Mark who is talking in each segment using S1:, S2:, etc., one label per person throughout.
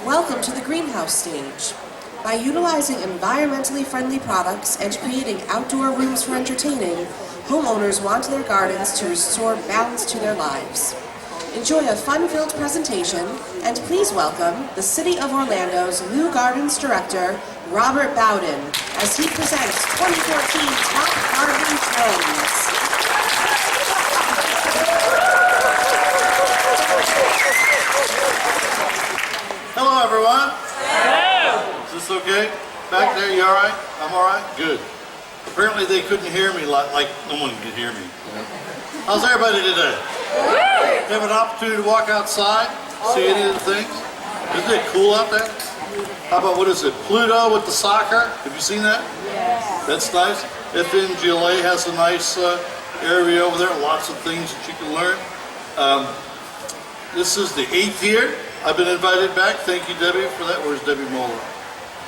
S1: Welcome to the greenhouse stage. By utilizing environmentally friendly products and creating outdoor rooms for entertaining, homeowners want their gardens to restore balance to their lives. Enjoy a fun-filled presentation, and please welcome the City of Orlando's Leu Gardens Director, Robert Bowden, as he presents 2014 Top Gardening Trends.
S2: Hello, everyone. Hello. Is this okay? Back there, you all right? I'm all right? Good. Apparently they couldn't hear me like no one could hear me. How's everybody today? Have an opportunity to walk outside, see any of the things? Isn't it cool out there? How about, what is it, Pluto with the soccer? Have you seen that? Yes. That's nice. FNGLA has a nice area over there, lots of things that you can learn. This is the 8th year I've been invited back. Thank you, Debbie, for that. Where's Debbie Moeller?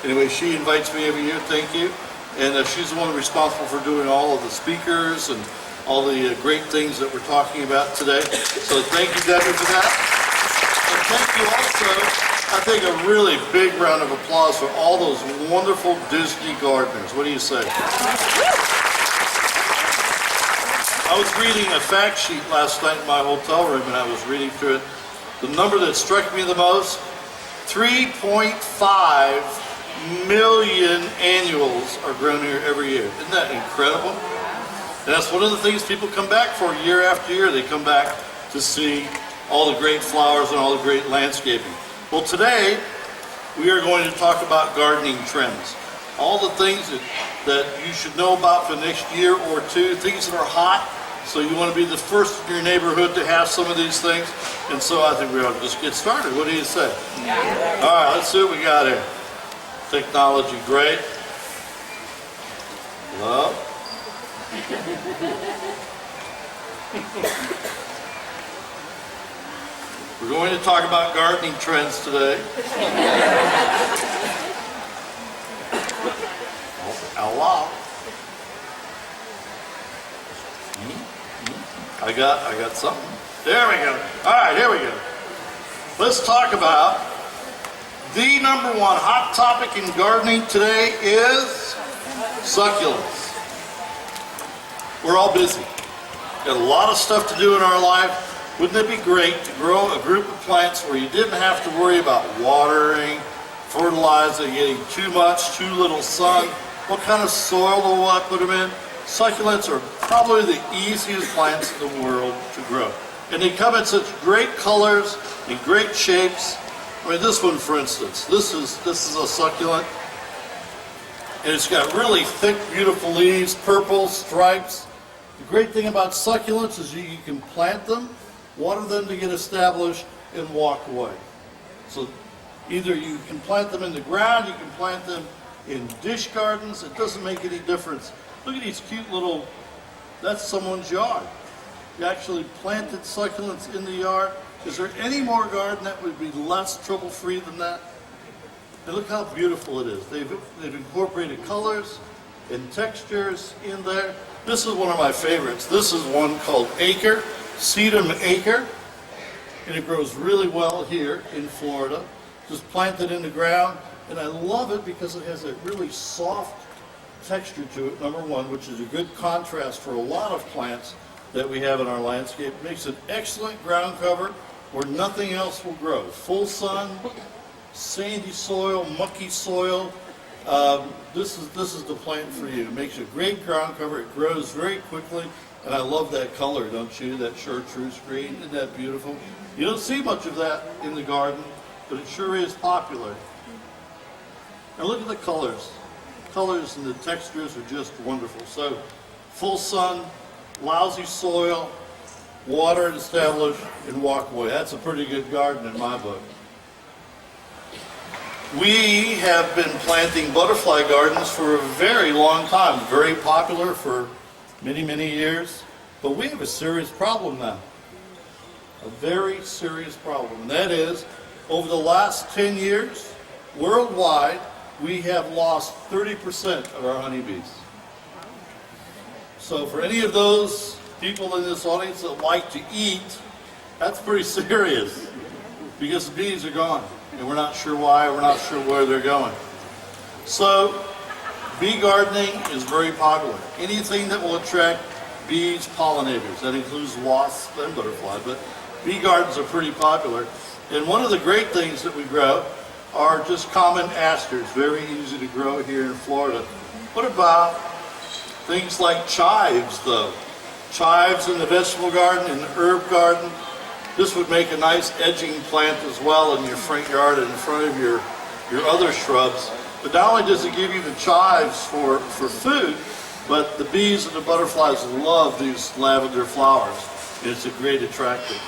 S2: Anyway, she invites me every year. Thank you. And she's the one responsible for doing all of the speakers and all the great things that we're talking about today. So thank you, Debbie, for that. And thank you also, I think, a really big round of applause for all those wonderful Disney gardeners. What do you say? I was reading a fact sheet last night in my hotel room, and I was reading through it. The number that struck me the most, 3.5 million annuals are grown here every year. Isn't that incredible? And that's one of the things people come back for year after year. They come back to see all the great flowers and all the great landscaping. Well, today we are going to talk about gardening trends. All the things that you should know about for the next year or two, things that are hot. So you want to be the first in your neighborhood to have some of these things. And so I think we ought to just get started. What do you say? Yeah. All right, let's see what we got here. Technology, great. Love. We're going to talk about gardening trends today. Hello. I got something. There we go. All right, here we go. Let's talk about the number one hot topic in gardening today is succulents. We're all busy. Got a lot of stuff to do in our life. Wouldn't it be great to grow a group of plants where you didn't have to worry about watering, fertilizing, getting too much, too little sun, what kind of soil do I put them in? Succulents are probably the easiest plants in the world to grow. And they come in such great colors and great shapes. I mean, this one, for instance, this is a succulent. And it's got really thick, beautiful leaves, purple stripes. The great thing about succulents is you can plant them, water them to get established, and walk away. So either you can plant them in the ground, you can plant them in dish gardens. It doesn't make any difference. Look at these cute little, that's someone's yard. You actually planted succulents in the yard. Is there any more garden that would be less trouble-free than that? And look how beautiful it is. They've incorporated colors and textures in there. This is one of my favorites. This is one called Acre, Sedum Acre. And it grows really well here in Florida. Just planted in the ground. And I love it because it has a really soft texture to it, number one, which is a good contrast for a lot of plants that we have in our landscape. It makes an excellent ground cover where nothing else will grow. Full sun, sandy soil, mucky soil. This is the plant for you. It makes a great ground cover. It grows very quickly, and I love that color, don't you? That chartreuse green. Isn't that beautiful? You don't see much of that in the garden, but it sure is popular. Now look at the colors. Colors and the textures are just wonderful. So, full sun, lousy soil, water established, and walk away. That's a pretty good garden in my book. We have been planting butterfly gardens for a very long time. Very popular for many, many years. But we have a serious problem now. A very serious problem. And that is, over the last 10 years, worldwide, we have lost 30% of our honeybees. So for any of those people in this audience that like to eat, that's pretty serious because the bees are gone. and we're not sure why, we're not sure where they're going. So, bee gardening is very popular. Anything that will attract bees, pollinators, that includes wasps and butterflies, but bee gardens are pretty popular. And one of the great things that we grow are just common asters, very easy to grow here in Florida. What about things like chives, though? Chives in the vegetable garden, in the herb garden. This would make a nice edging plant as well in your front yard and in front of your other shrubs. But not only does it give you the chives for food, but the bees and the butterflies love these lavender flowers. And it's a great attractant.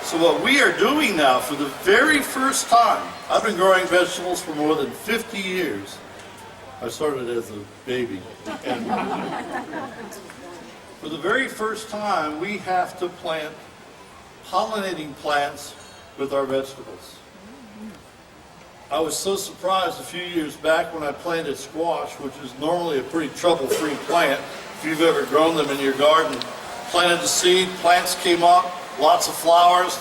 S2: So what we are doing now for the very first time, I've been growing vegetables for more than 50 years. I started as a baby. And for the very first time, we have to plant pollinating plants with our vegetables. I was so surprised a few years back when I planted squash, which is normally a pretty trouble-free plant. If you've ever grown them in your garden, planted the seed, plants came up, lots of flowers.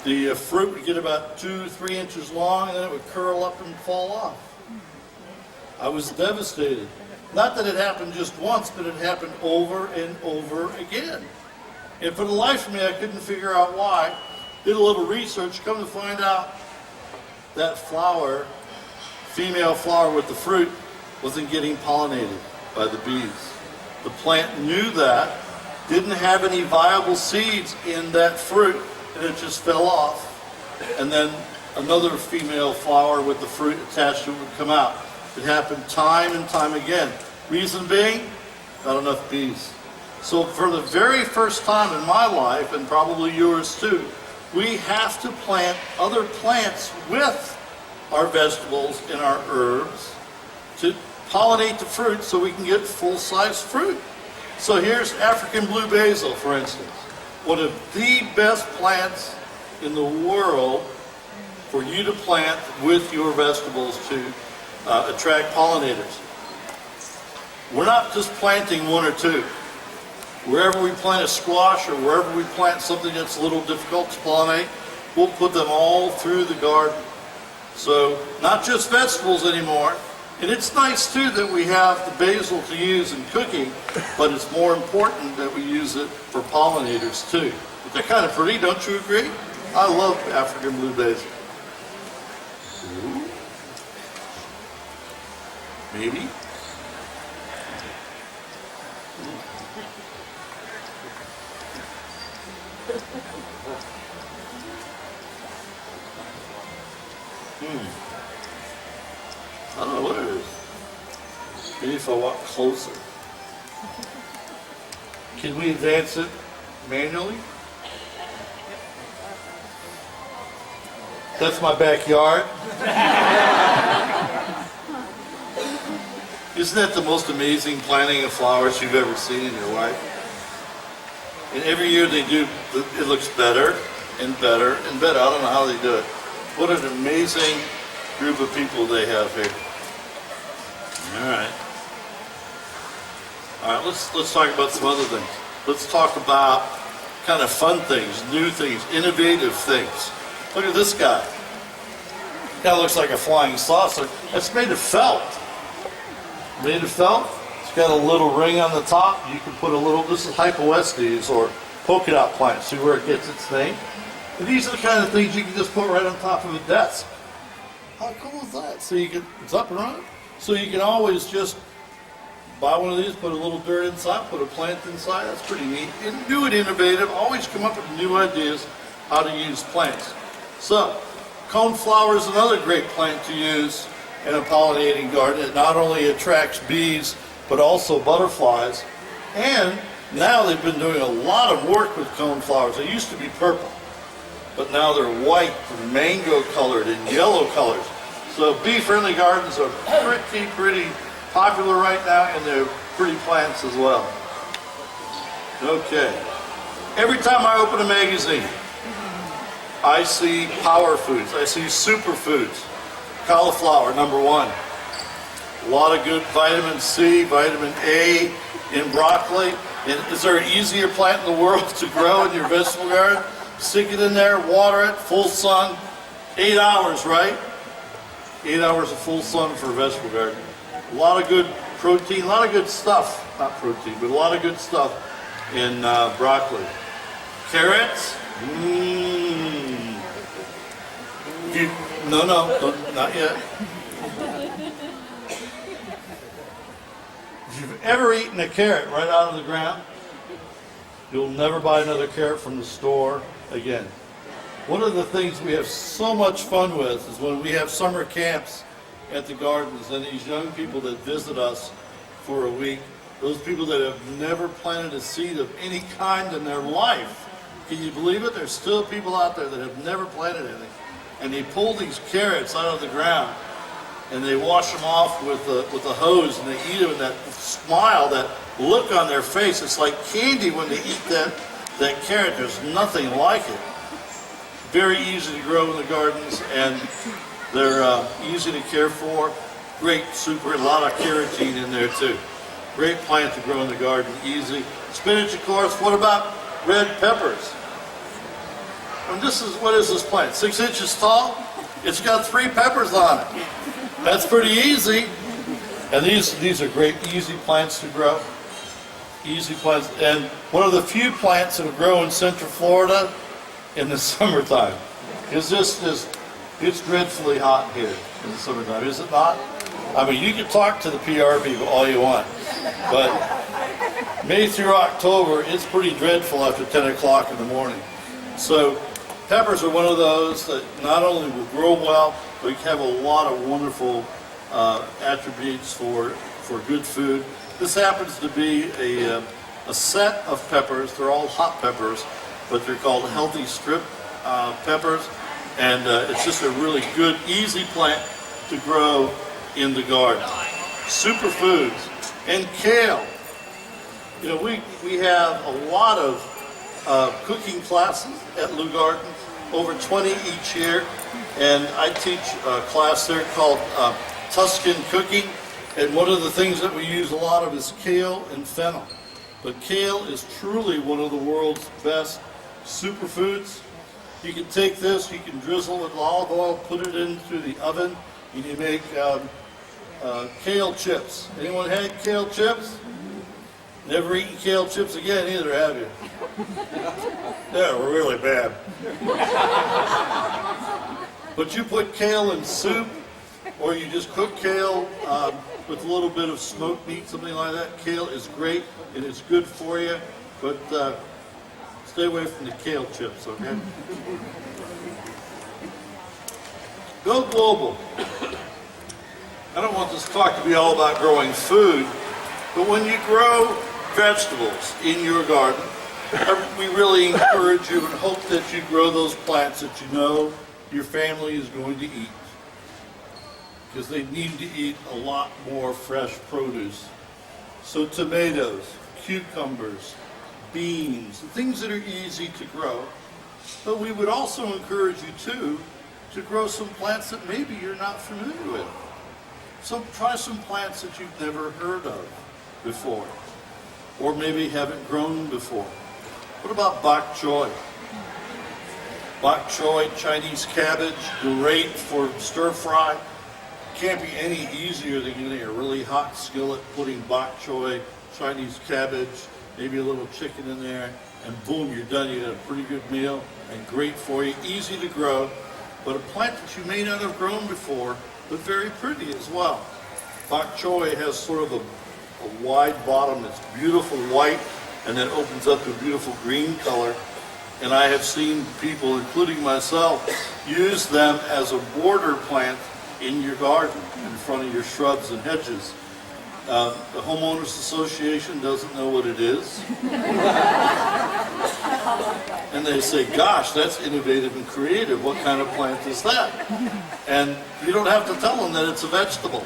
S2: The fruit would get about 2-3 inches long, and then it would curl up and fall off. I was devastated. Not that it happened just once, but it happened over and over again. And for the life of me, I couldn't figure out why. Did a little research, come to find out that flower, female flower with the fruit, wasn't getting pollinated by the bees. The plant knew that, didn't have any viable seeds in that fruit, and it just fell off. And then another female flower with the fruit attached to it would come out. It happened time and time again. Reason being, not enough bees. So for the very first time in my life, and probably yours too, we have to plant other plants with our vegetables and our herbs to pollinate the fruit so we can get full-size fruit. So here's African blue basil, for instance. One of the best plants in the world for you to plant with your vegetables to attract pollinators. We're not just planting one or two. Wherever we plant a squash or wherever we plant something that's a little difficult to pollinate, we'll put them all through the garden. So not just vegetables anymore. And it's nice too that we have the basil to use in cooking, but it's more important that we use it for pollinators too. But they're kind of pretty, don't you agree? I love African blue basil. Ooh. Maybe. I don't know what it is. Maybe if I walk closer. Can we advance it manually? That's my backyard. Isn't that the most amazing planting of flowers you've ever seen in your life? And every year they do, it looks better and better and better. I don't know how they do it. What an amazing group of people they have here. All right, let's talk about some other things. Let's talk about kind of fun things, new things, innovative things. Look at this guy. Kind of looks like a flying saucer. That's made of felt. Made of felt. It's got a little ring on the top. You can put a little, this is hypoestes or polka dot plant. See where it gets its name? And these are the kind of things you can just put right on top of a desk. How cool is that? So you can, it's up and running. So you can always just buy one of these, put a little dirt inside, put a plant inside. That's pretty neat. And new and innovative. Always come up with new ideas how to use plants. So, coneflower is another great plant to use in a pollinating garden. It not only attracts bees, but also butterflies. And now they've been doing a lot of work with coneflowers. They used to be purple, but now they're white and mango colored and yellow colors. So bee-friendly gardens are pretty popular right now, and they're pretty plants as well. Okay. Every time I open a magazine, I see power foods. I see superfoods. Cauliflower, number one. A lot of good vitamin C, vitamin A in broccoli. And is there an easier plant in the world to grow in your vegetable garden? Stick it in there, water it, full sun, 8 hours, right? 8 hours of full sun for a vegetable garden. A lot of good protein, a lot of good stuff. Not protein, but a lot of good stuff in broccoli. Carrots? No, not yet. If you've ever eaten a carrot right out of the ground, you'll never buy another carrot from the store again. One of the things we have so much fun with is when we have summer camps at the gardens and these young people that visit us for a week, those people that have never planted a seed of any kind in their life. Can you believe it? There's still people out there that have never planted anything. And they pull these carrots out of the ground and they wash them off with a hose and they eat them, and that smile, that look on their face, it's like candy when they eat that carrot. There's nothing like it. Very easy to grow in the gardens, and they're easy to care for. Great super, a lot of carotene in there too. Great plant to grow in the garden, easy. Spinach, of course. What about red peppers? And what is this plant? 6 inches tall? It's got 3 peppers on it. That's pretty easy. And these are great, easy plants to grow. Easy plants, and one of the few plants that will grow in Central Florida in the summertime. It's dreadfully hot here in the summertime, is it not? I mean, you can talk to the PR people all you want, but May through October, it's pretty dreadful after 10 o'clock in the morning. So peppers are one of those that not only will grow well, but have a lot of wonderful attributes for good food. This happens to be a set of peppers. They're all hot peppers, but they're called healthy strip peppers. And it's just a really good, easy plant to grow in the garden. Superfoods and kale. You know, we have a lot of cooking classes at Leu Gardens, over 20 each year. And I teach a class there called Tuscan Cooking. And one of the things that we use a lot of is kale and fennel. But kale is truly one of the world's best superfoods. You can take this, you can drizzle with olive oil, put it into the oven, and you make kale chips. Anyone had kale chips? Never eaten kale chips again either, have you? They're really bad. But you put kale in soup, or you just cook kale with a little bit of smoked meat, something like that. Kale is great, and it's good for you, but stay away from the kale chips, okay? Go global. I don't want this talk to be all about growing food, but when you grow vegetables in your garden, we really encourage you and hope that you grow those plants that you know your family is going to eat, because they need to eat a lot more fresh produce. So tomatoes, cucumbers, beans, things that are easy to grow. But we would also encourage you too to grow some plants that maybe you're not familiar with. So try some plants that you've never heard of before, or maybe haven't grown before. What about bok choy? Bok choy, Chinese cabbage, great for stir fry. Can't be any easier than getting a really hot skillet, putting bok choy, Chinese cabbage, maybe a little chicken in there, and boom, you're done. You got a pretty good meal, and great for you, easy to grow, but a plant that you may not have grown before, but very pretty as well. Bok choy has sort of a wide bottom that's beautiful white, and then opens up to a beautiful green color. And I have seen people, including myself, use them as a border plant in your garden, in front of your shrubs and hedges. The Homeowners Association doesn't know what it is. And they say, gosh, that's innovative and creative. What kind of plant is that? And you don't have to tell them that it's a vegetable.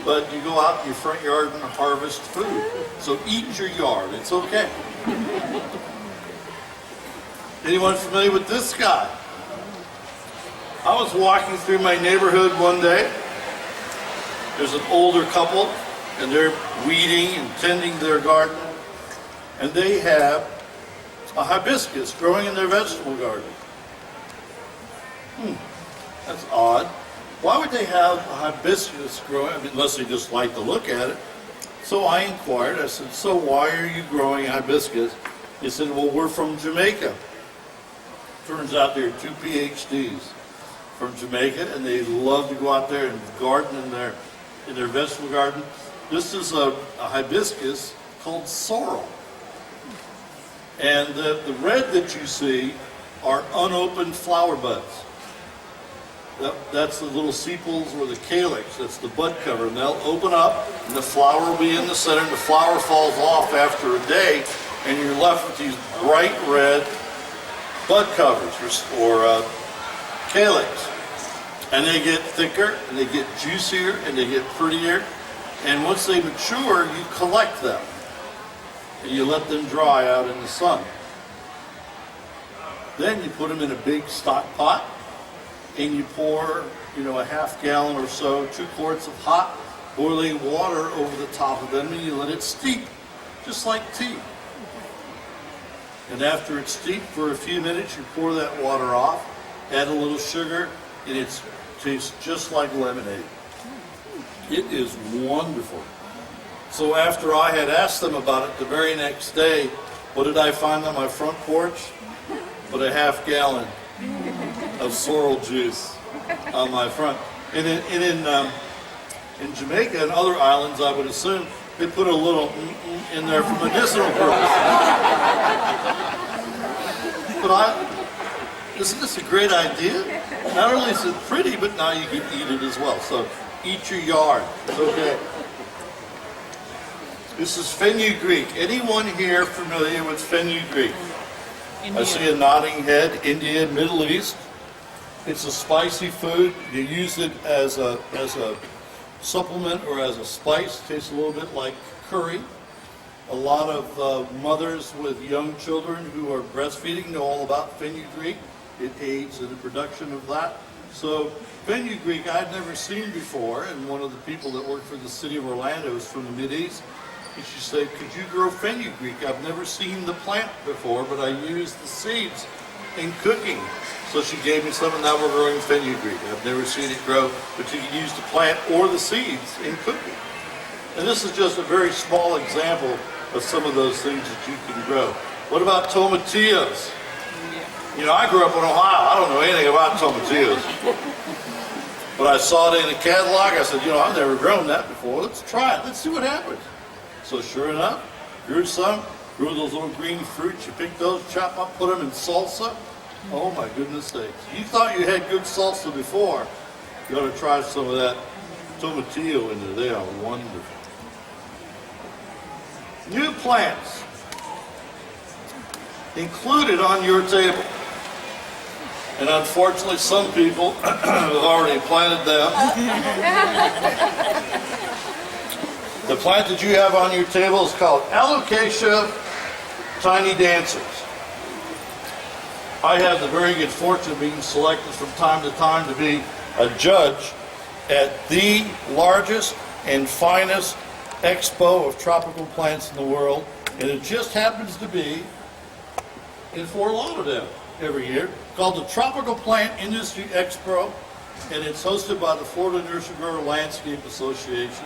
S2: But you go out in your front yard and harvest food. So eat your yard. It's okay. Anyone familiar with this guy? I was walking through my neighborhood one day. There's an older couple, and they're weeding and tending their garden. And they have a hibiscus growing in their vegetable garden. That's odd. why would they have a hibiscus growing, unless they just like to look at it? So I inquired, I said, so why are you growing hibiscus? He said, well, we're from Jamaica. Turns out there are 2 PhDs from Jamaica, and they love to go out there and garden in their vegetable garden. This is a hibiscus called sorrel. And the red that you see are unopened flower buds. That's the little sepals or the calyx. That's the bud cover. And they'll open up, and the flower will be in the center, and the flower falls off after a day, and you're left with these bright red bud covers or calyx. And they get thicker, and they get juicier, and they get prettier. And once they mature, you collect them. And you let them dry out in the sun. Then you put them in a big stock pot, and you pour, a half gallon or so, 2 quarts of hot boiling water over the top of them, and you let it steep, just like tea. And after it's steeped for a few minutes, you pour that water off, add a little sugar, and it tastes just like lemonade. It is wonderful. So after I had asked them about it the very next day, what did I find on my front porch? But a half gallon of sorrel juice on my front. And in Jamaica and other islands, I would assume, they put a little in there for medicinal purposes. But isn't this a great idea? Not only is it pretty, but now you can eat it as well. So eat your yard. It's okay. This is fenugreek. Anyone here familiar with fenugreek? India. I see a nodding head. India, Middle East. It's a spicy food. You use it as a supplement or as a spice. It tastes a little bit like curry. A lot of mothers with young children who are breastfeeding know all about fenugreek. It aids in the production of that. So fenugreek I'd never seen before, and one of the people that worked for the city of Orlando is from the Mideast. And she said, could you grow fenugreek? I've never seen the plant before, but I use the seeds in cooking. So she gave me some, and now we're growing fenugreek. I've never seen it grow, but you can use the plant or the seeds in cooking. And this is just a very small example of some of those things that you can grow. What about tomatillos? I grew up in Ohio. I don't know anything about tomatillos. But I saw it in the catalog. I said, I've never grown that before. Let's try it. Let's see what happens. So sure enough, grew some, grew those little green fruits. You pick those, chop up, put them in salsa. Oh my goodness sakes. You thought you had good salsa before. You ought to try some of that tomatillo in there. They are wonderful. New plants included on your table. And unfortunately, some people have already planted them. The plant that you have on your table is called Alocasia Tiny Dancers. I have the very good fortune of being selected from time to time to be a judge at the largest and finest expo of tropical plants in the world, and it just happens to be in Fort Lauderdale every year, called the Tropical Plant Industry Expo, and it's hosted by the Florida Nursery Grower Landscape Association.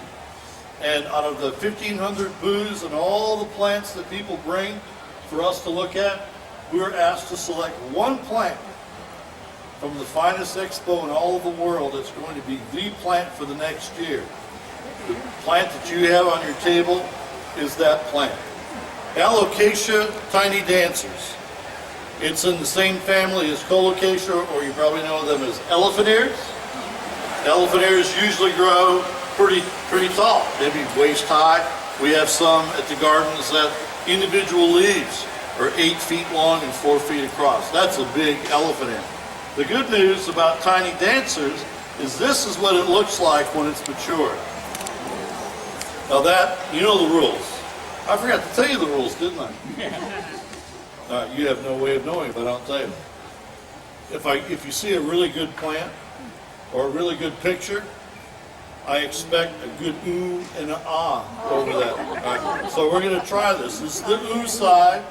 S2: And out of the 1,500 booths and all the plants that people bring for us to look at, we're asked to select one plant from the finest expo in all of the world that's going to be the plant for the next year. The plant that you have on your table is that plant. Alocasia Tiny Dancers. It's in the same family as colocasia, or you probably know them as elephant ears. Elephant ears usually grow pretty tall, maybe waist high. We have some at the gardens that individual leaves are 8 feet long and 4 feet across. That's a big elephant ear. The good news about tiny dancers is this is what it looks like when it's mature. Now that, you know the rules. I forgot to tell you the rules, didn't I? You have no way of knowing if I don't tell you. If you see a really good plant or a really good picture, I expect a good ooh and an ah over that. Right. So we're going to try this. This is the ooh side,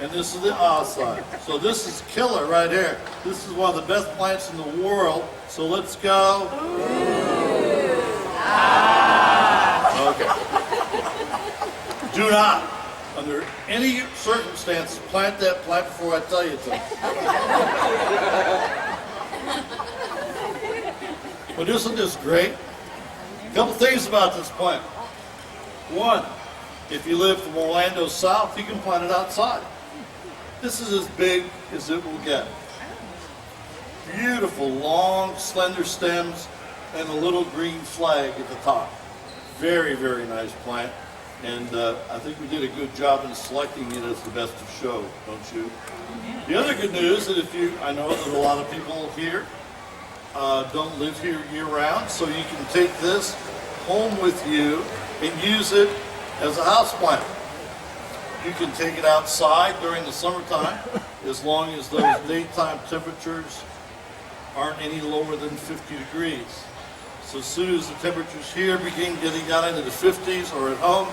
S2: and this is the ah side. So this is killer right here. This is one of the best plants in the world. So let's go. Okay. Do not, under any circumstance, plant that plant before I tell you to. But isn't this great? A couple things about this plant. One, if you live from Orlando south, you can plant it outside. This is as big as it will get. Beautiful, long, slender stems and a little green flag at the top. Very, very nice plant. And I think we did a good job in selecting it as the best of show, don't you? The other good news is I know that a lot of people here don't live here year-round, so you can take this home with you and use it as a house plant. You can take it outside during the summertime as long as those daytime temperatures aren't any lower than 50 degrees. So as soon as the temperatures here begin getting down into the 50s or at home,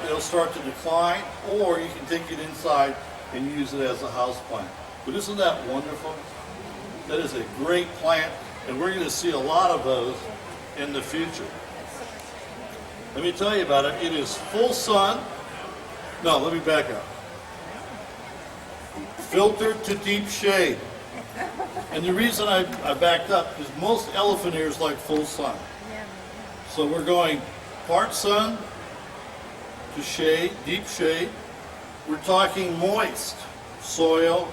S2: it'll start to decline, or you can take it inside and use it as a house plant. But isn't that wonderful? That is a great plant, and we're going to see a lot of those in the future. Let me tell you about it. It is full sun. No, let me back up. Filtered to deep shade. And the reason I backed up is most elephant ears like full sun. So we're going part sun to shade, deep shade. We're talking moist soil,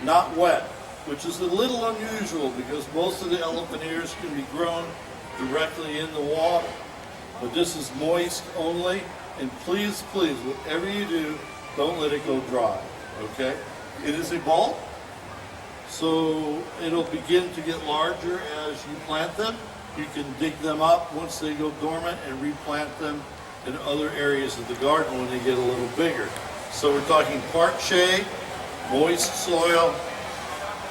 S2: not wet, which is a little unusual because most of the elephant ears can be grown directly in the water. But this is moist only, and please, please, whatever you do, don't let it go dry, okay? It is a bulb, so it'll begin to get larger as you plant them. You can dig them up once they go dormant and replant them in other areas of the garden when they get a little bigger. So we're talking part shade, moist soil,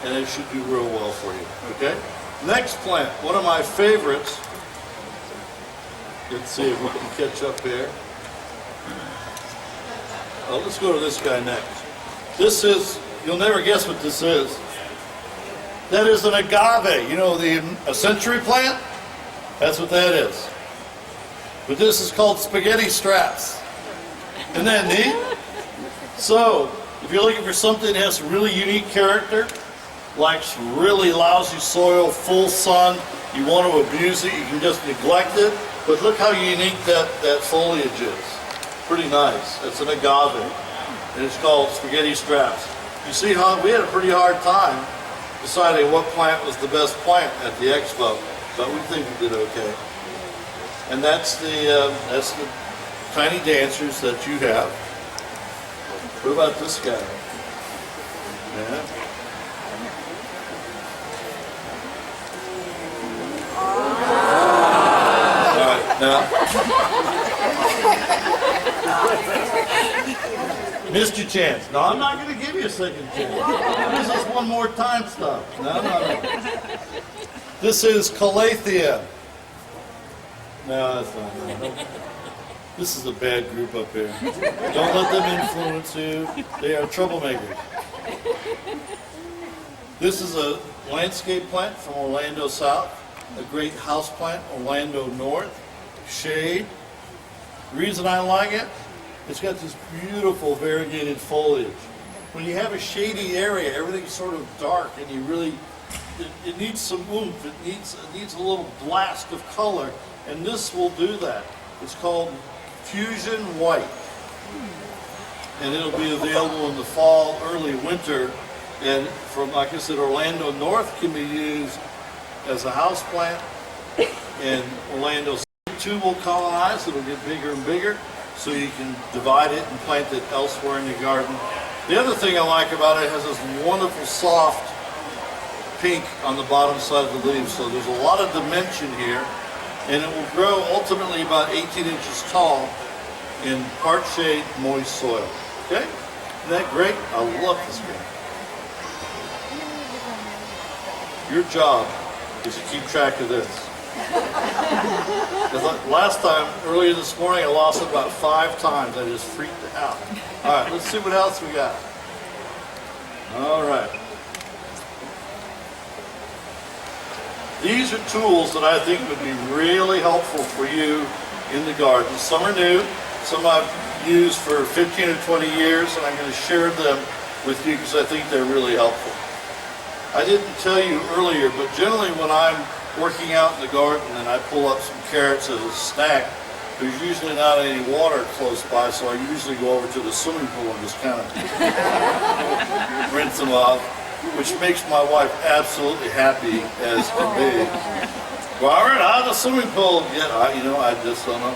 S2: and it should do real well for you, okay? Next plant, one of my favorites. Let's see if we can catch up here. Let's go to this guy next. This is, you'll never guess what this is. That is an agave. You know, a century plant? That's what that is. But this is called spaghetti straps. Isn't that neat? So, if you're looking for something that has really unique character, like really lousy soil, full sun, you want to abuse it, you can just neglect it. But look how unique that foliage is. Pretty nice. It's an agave. And it's called spaghetti straps. You see how we had a pretty hard time deciding what plant was the best plant at the expo, but we think we did okay. And that's the tiny dancers that you have. What about this guy? Yeah. All right, now. Missed your chance. No, I'm not going to give you a second chance. This is one more time stuff. No. This is Calathea. No, that's not. No. This is a bad group up here. Don't let them influence you. They are troublemakers. This is a landscape plant from Orlando South. A great house plant, Orlando North. Shade. The reason I like it, it's got this beautiful variegated foliage. When you have a shady area, everything's sort of dark, and you really, it needs some oomph. It needs a little blast of color, and this will do that. It's called Fusion White, and it'll be available in the fall, early winter, and from, like I said, Orlando North can be used as a house plant, and Orlando South will colonize. It'll get bigger and bigger, so you can divide it and plant it elsewhere in your garden. The other thing I like about it, has this wonderful soft pink on the bottom side of the leaves, so there's a lot of dimension here, and it will grow ultimately about 18 inches tall in part shade, moist soil. Okay? Isn't that great? I love this game. Your job is to keep track of this. Because last time, earlier this morning, I lost it about 5 times. I just freaked out. All right, let's see what else we got. All right. These are tools that I think would be really helpful for you in the garden. Some are new, some I've used for 15 or 20 years, and I'm going to share them with you because I think they're really helpful. I didn't tell you earlier, but generally when I'm working out in the garden and I pull up some carrots as a snack, there's usually not any water close by, so I usually go over to the swimming pool and just kind of rinse them off, which makes my wife absolutely happy as can be. Robert, how's the swimming pool? Yeah, I just don't know.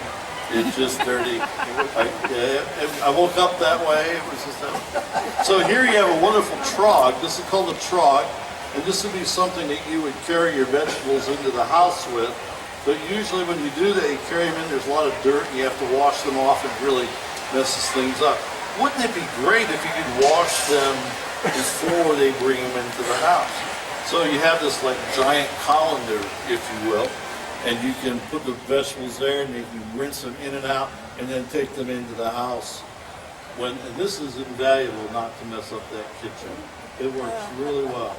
S2: It's just dirty. I woke up that way. It was just that. So here you have a wonderful trog. This is called a trog, and this would be something that you would carry your vegetables into the house with. But usually when you do that, you carry them in, there's a lot of dirt, and you have to wash them off, and it really messes things up. Wouldn't it be great if you could wash them before they bring them into the house? So you have this like giant colander, if you will, and you can put the vegetables there, and you can rinse them in and out, and then take them into the house. And this is invaluable not to mess up that kitchen. It works really well.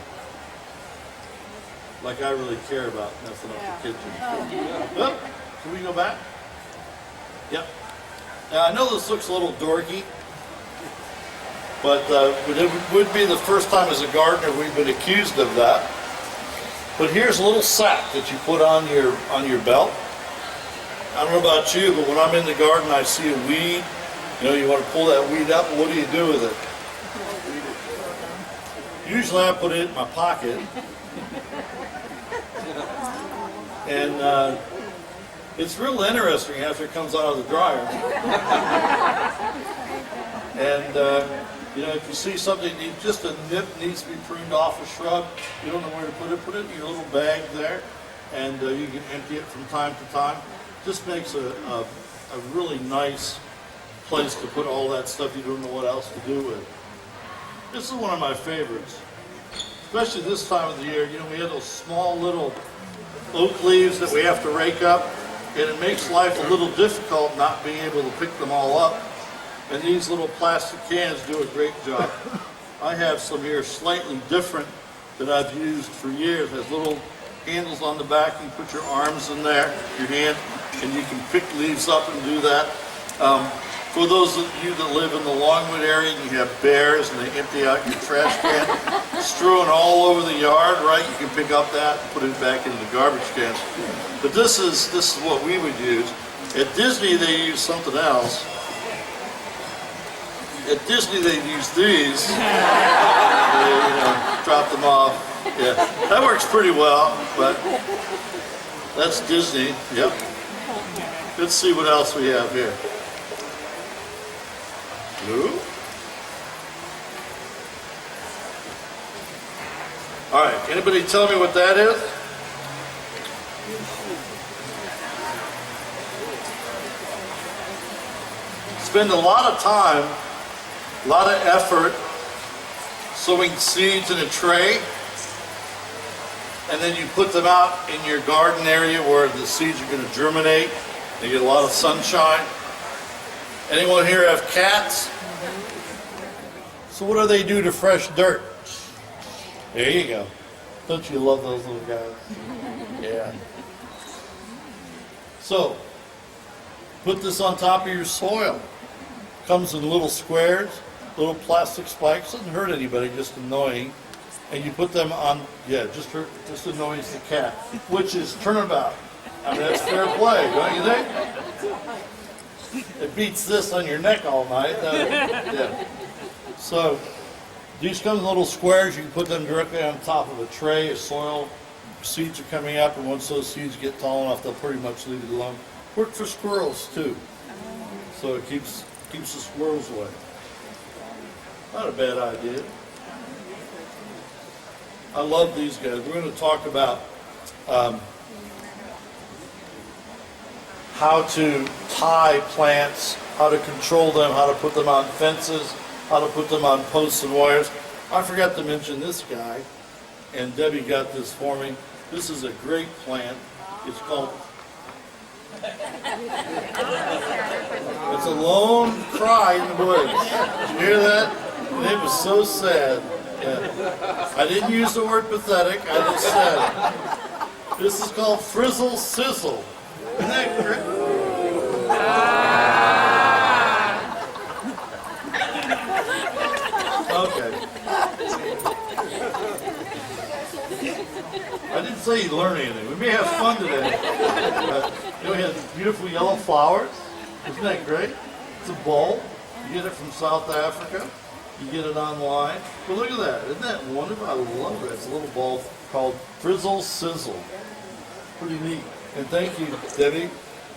S2: Like I really care about messing up the kitchen. Well, can we go back? Yep. Now I know this looks a little dorky, but it would be the first time as a gardener we've been accused of that. But here's a little sack that you put on your belt. I don't know about you, but when I'm in the garden I see a weed, you want to pull that weed up, what do you do with it? Usually I put it in my pocket. And it's real interesting after it comes out of the dryer. And if you see something, just a nip needs to be pruned off a shrub, you don't know where to put it in your little bag there, and you can empty it from time to time. Just makes a really nice place to put all that stuff you don't know what else to do with. This is one of my favorites, especially this time of the year. We have those small little oak leaves that we have to rake up, and it makes life a little difficult not being able to pick them all up. And these little plastic cans do a great job. I have some here slightly different that I've used for years. It has little handles on the back. You put your arms in there, your hand, and you can pick leaves up and do that. For those of you that live in the Longwood area and you have bears and they empty out your trash can, strewn all over the yard, right? You can pick up that and put it back into the garbage can. But this is what we would use. At Disney they use something else. At Disney they use these. They, drop them off. Yeah, that works pretty well, but that's Disney. Yep. Let's see what else we have here. Blue. All right, anybody tell me what that is? Spend a lot of time, a lot of effort sowing seeds in a tray, and then you put them out in your garden area where the seeds are going to germinate. They get a lot of sunshine. Anyone here have cats? So what do they do to fresh dirt? There you go. Don't you love those little guys? Yeah. So, put this on top of your soil. Comes in little squares, little plastic spikes. Doesn't hurt anybody, just annoying. And you put them on, just annoys the cat. Which is turnabout. I mean, that's fair play, don't you think? It beats this on your neck all night. Yeah. So, these come in little squares. You can put them directly on top of a tray of soil. Seeds are coming up, and once those seeds get tall enough, they'll pretty much leave it alone. Work for squirrels too. So it keeps the squirrels away. Not a bad idea. I love these guys. We're going to talk about how to tie plants, how to control them, how to put them on fences, how to put them on posts and wires. I forgot to mention this guy, and Debbie got this for me. This is a great plant. It's called It's a lone cry in the woods. Did you hear that? And it was so sad. Yeah. I didn't use the word pathetic, I just said it. This is called frizzle sizzle. Isn't that great? Okay. I didn't say you'd learn anything. We may have fun today. We have beautiful yellow flowers. Isn't that great? It's a bowl. You get it from South Africa. You get it online. But look at that. Isn't that wonderful? I love it. It's a little bowl called Frizzle Sizzle. Pretty neat. And thank you, Debbie,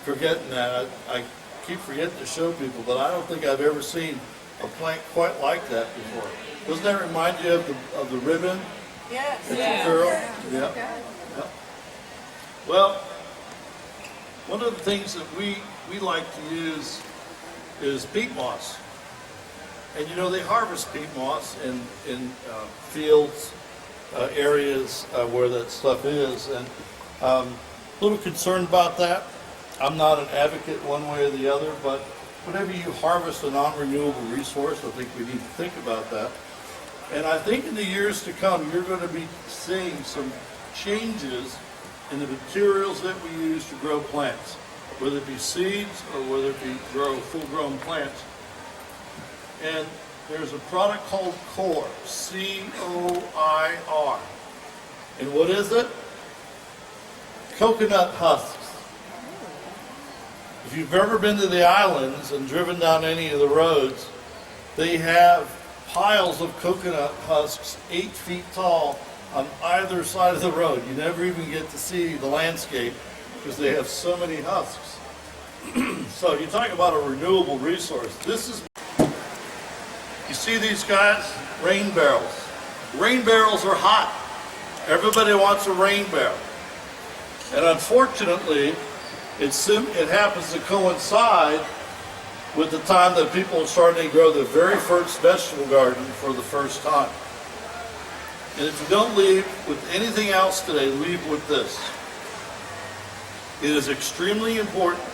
S2: for getting that. I keep forgetting to show people, but I don't think I've ever seen a plant quite like that before. Doesn't that remind you of the ribbon?
S3: Yes.
S2: It's a girl. Yeah. Yeah. Well, one of the things that we like to use is peat moss. And you know, they harvest peat moss in fields, areas where that stuff is. And a little concerned about that. I'm not an advocate one way or the other, but whenever you harvest a non-renewable resource, I think we need to think about that. And I think in the years to come, you're going to be seeing some changes in the materials that we use to grow plants, whether it be seeds or whether it be grow full-grown plants. And there's a product called COIR, C-O-I-R. And what is it? Coconut husks. If you've ever been to the islands and driven down any of the roads, they have piles of coconut husks 8 feet tall on either side of the road. You never even get to see the landscape because they have so many husks. So you talk about a renewable resource. This is, you see these guys? Rain barrels. Rain barrels are hot. Everybody wants a rain barrel. And unfortunately, it happens to coincide with the time that people are starting to grow their very first vegetable garden for the first time. And if you don't leave with anything else today, leave with this. It is extremely important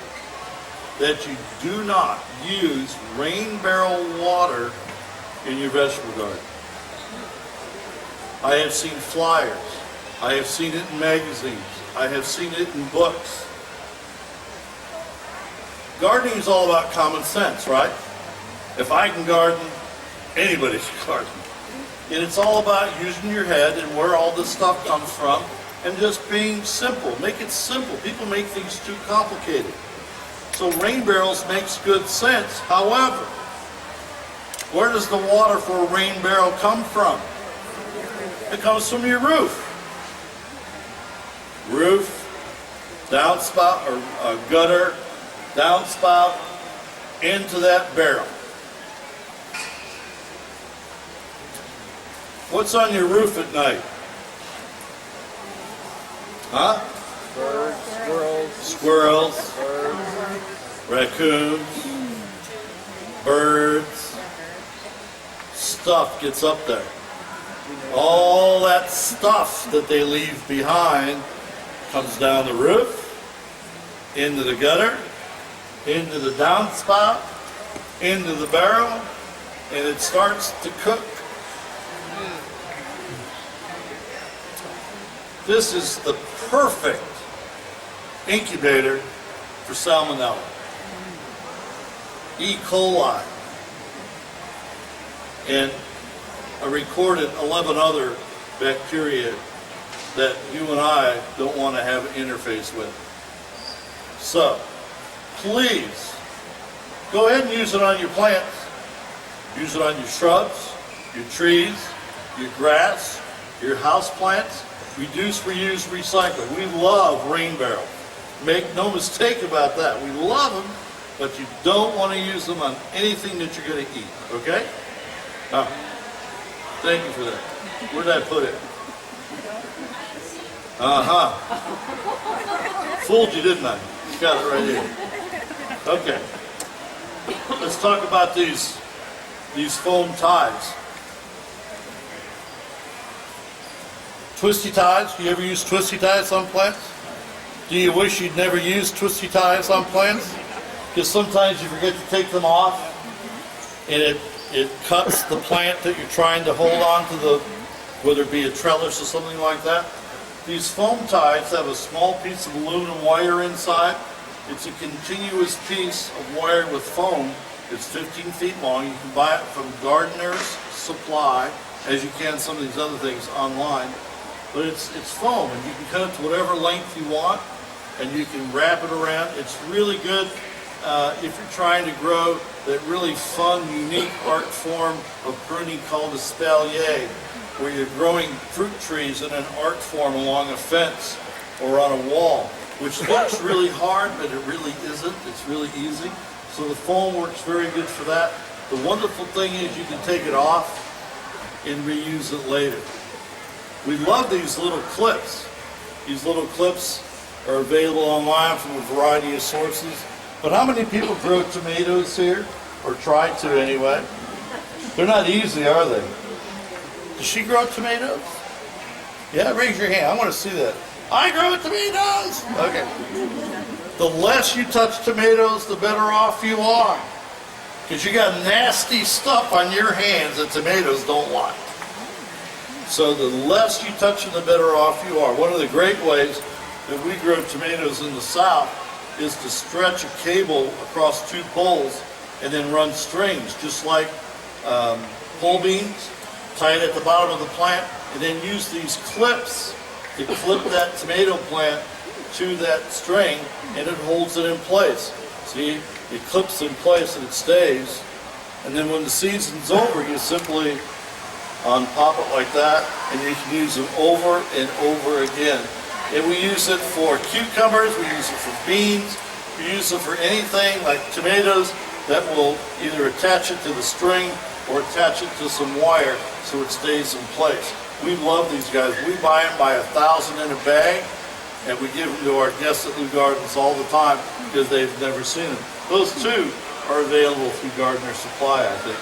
S2: that you do not use rain barrel water in your vegetable garden. I have seen flyers. I have seen it in magazines. I have seen it in books. Gardening is all about common sense, right? If I can garden, anybody can garden. And it's all about using your head and where all this stuff comes from and just being simple. Make it simple. People make things too complicated. So rain barrels makes good sense. However, where does the water for a rain barrel come from? It comes from your roof. Roof, downspout, or gutter, downspout, into that barrel. What's on your roof at night? Huh?
S4: Birds,
S2: Squirrels, raccoons, birds. Stuff gets up there. All that stuff that they leave behind comes down the roof, into the gutter, into the downspout, into the barrel, and it starts to cook. This is the perfect incubator for salmonella, E. coli, and I recorded 11 other bacteria that you and I don't want to have an interface with. So, please, go ahead and use it on your plants. Use it on your shrubs, your trees, your grass, your house plants. Reduce, reuse, recycle. We love rain barrels. Make no mistake about that. We love them, but you don't want to use them on anything that you're going to eat, okay? Now, thank you for that. Where did I put it? Uh-huh. Fooled you, didn't I? Got it right here. Okay. Let's talk about these foam ties. Twisty ties. Do you ever use twisty ties on plants? Do you wish you'd never used twisty ties on plants? because sometimes you forget to take them off, and it cuts the plant that you're trying to hold on to, whether it be a trellis or something like that. These foam ties have a small piece of aluminum wire inside. It's a continuous piece of wire with foam. It's 15 feet long. You can buy it from Gardener's Supply, as you can some of these other things online. But it's foam, and you can cut it to whatever length you want, and you can wrap it around. It's really good if you're trying to grow that really fun, unique art form of pruning called a espalier, where you're growing fruit trees in an art form along a fence or on a wall, which looks really hard, but it really isn't. It's really easy. So the foam works very good for that. The wonderful thing is you can take it off and reuse it later. We love these little clips. These little clips are available online from a variety of sources. But how many people grow tomatoes here? Or try to anyway? They're not easy, are they? Does she grow tomatoes? Yeah, raise your hand. I want to see that. I grow tomatoes! Okay. The less you touch tomatoes, the better off you are. Because you got nasty stuff on your hands that tomatoes don't like. So the less you touch them, the better off you are. One of the great ways that we grow tomatoes in the South is to stretch a cable across 2 poles and then run strings, just like pole beans, tie it at the bottom of the plant, and then use these clips to clip that tomato plant to that string, and it holds it in place. See, it clips in place and it stays, and then when the season's over, you simply unpop it like that, and you can use them over and over again. And we use it for cucumbers, we use it for beans, we use it for anything like tomatoes that will either attach it to the string or attach it to some wire so it stays in place. We love these guys. We buy them by 1,000 in a bag, and we give them to our guests at Leu Gardens all the time because they've never seen them. Those 2 are available through Gardener's Supply, I think.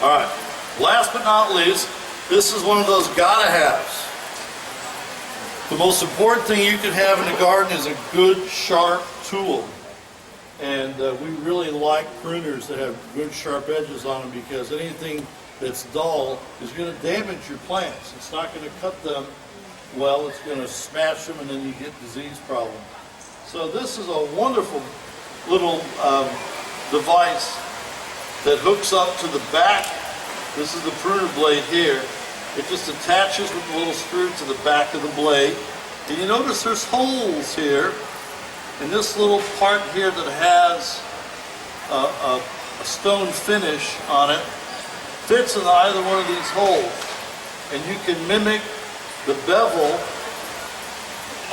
S2: All right, last but not least, this is one of those gotta-haves. The most important thing you can have in the garden is a good, sharp tool. And we really like pruners that have good, sharp edges on them, because anything that's dull is going to damage your plants. It's not going to cut them well, it's going to smash them, and then you get disease problems. So this is a wonderful little device that hooks up to the back. This is the pruner blade here. It just attaches with a little screw to the back of the blade. And you notice there's holes here. And this little part here that has a stone finish on it fits in either one of these holes. And you can mimic the bevel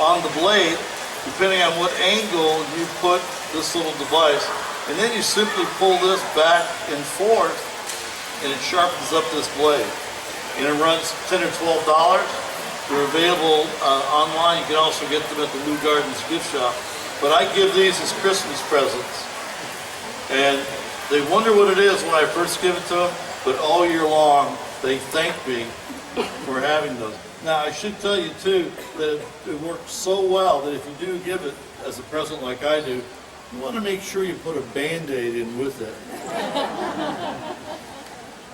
S2: on the blade depending on what angle you put this little device. And then you simply pull this back and forth, and it sharpens up this blade. And it runs $10 or $12. They're available online. You can also get them at the Leu Gardens gift shop. But I give these as Christmas presents. And they wonder what it is when I first give it to them, but all year long they thank me for having those. Now I should tell you too that it works so well that if you do give it as a present like I do, you want to make sure you put a Band-Aid in with it.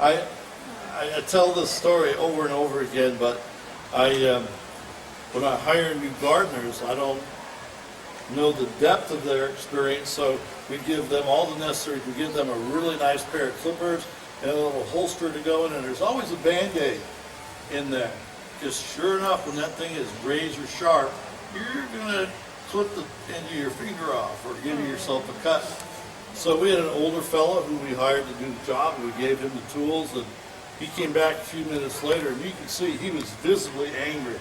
S2: I tell this story over and over again, but when I hire new gardeners, I don't know the depth of their experience, so we give them all the necessary. We give them a really nice pair of clippers and a little holster to go in, and there's always a Band-Aid in there. Because sure enough, when that thing is razor sharp, you're going to clip the end of your finger off or give yourself a cut. So we had an older fellow who we hired to do the job, and we gave him the tools, and he came back a few minutes later, and you can see he was visibly angry.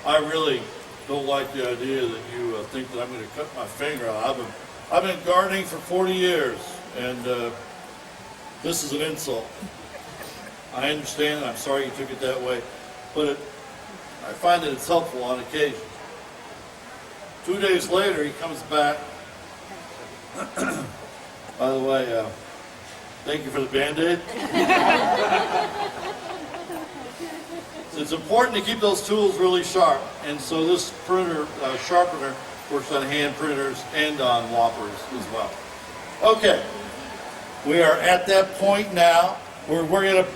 S2: I really don't like the idea that you think that I'm going to cut my finger off. I've been gardening for 40 years, and this is an insult. I understand, and I'm sorry you took it that way, but I find that it's helpful on occasion. 2 days later, he comes back. By the way, thank you for the Band-Aid. it's important to keep those tools really sharp. And so this printer, sharpener, works on hand printers and on whoppers as well. Okay, we are at that point now where we're going to,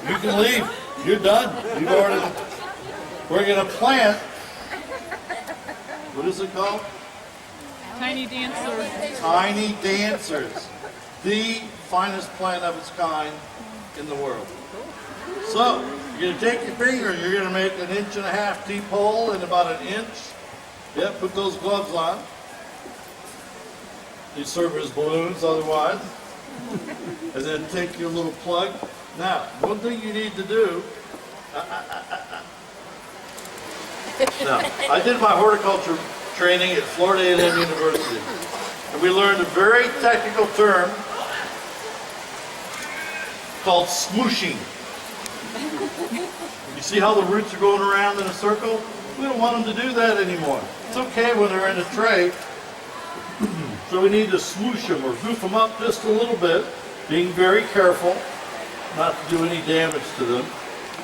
S2: you can leave, you're done. You've already, we're going to plant, what is it called?
S3: Tiny dancers.
S2: Tiny dancers, the finest plant of its kind in the world. So, you're going to take your finger and you're going to make an 1.5 inch deep hole in about 1 inch. Yeah, put those gloves on. They serve as balloons otherwise. And then take your little plug. Now, one thing you need to do, now, I did my horticulture training at Florida A&M University. And we learned a very technical term called smooshing. You see how the roots are going around in a circle? We don't want them to do that anymore. It's okay when they're in a tray. So we need to smoosh them or goof them up just a little bit, being very careful not to do any damage to them.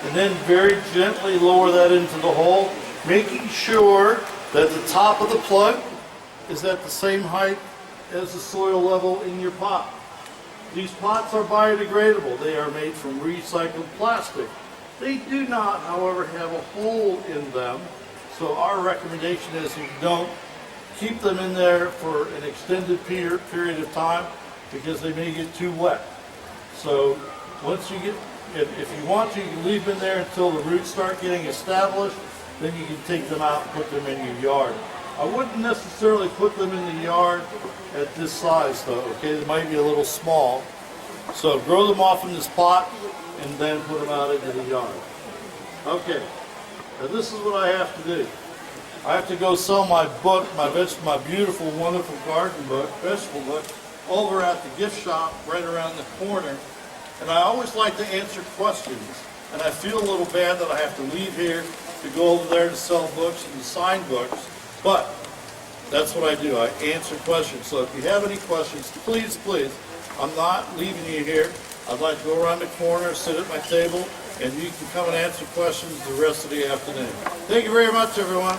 S2: And then very gently lower that into the hole, making sure that the top of the plug is at the same height as the soil level in your pot. These pots are biodegradable. They are made from recycled plastic. They do not, however, have a hole in them. So our recommendation is you don't keep them in there for an extended period of time because they may get too wet. So once you get, if you want to, you can leave them in there until the roots start getting established. Then you can take them out and put them in your yard. I wouldn't necessarily put them in the yard at this size though, okay? They might be a little small. So grow them off in this pot and then put them out into the yard. Okay, now this is what I have to do. I have to go sell my book, my beautiful, wonderful garden book, vegetable book, over at the gift shop right around the corner. And I always like to answer questions. And I feel a little bad that I have to leave here to go over there to sell books and to sign books. But that's what I do. I answer questions. So if you have any questions, please, please, I'm not leaving you here. I'd like to go around the corner, sit at my table, and you can come and answer questions the rest of the afternoon. Thank you very much, everyone.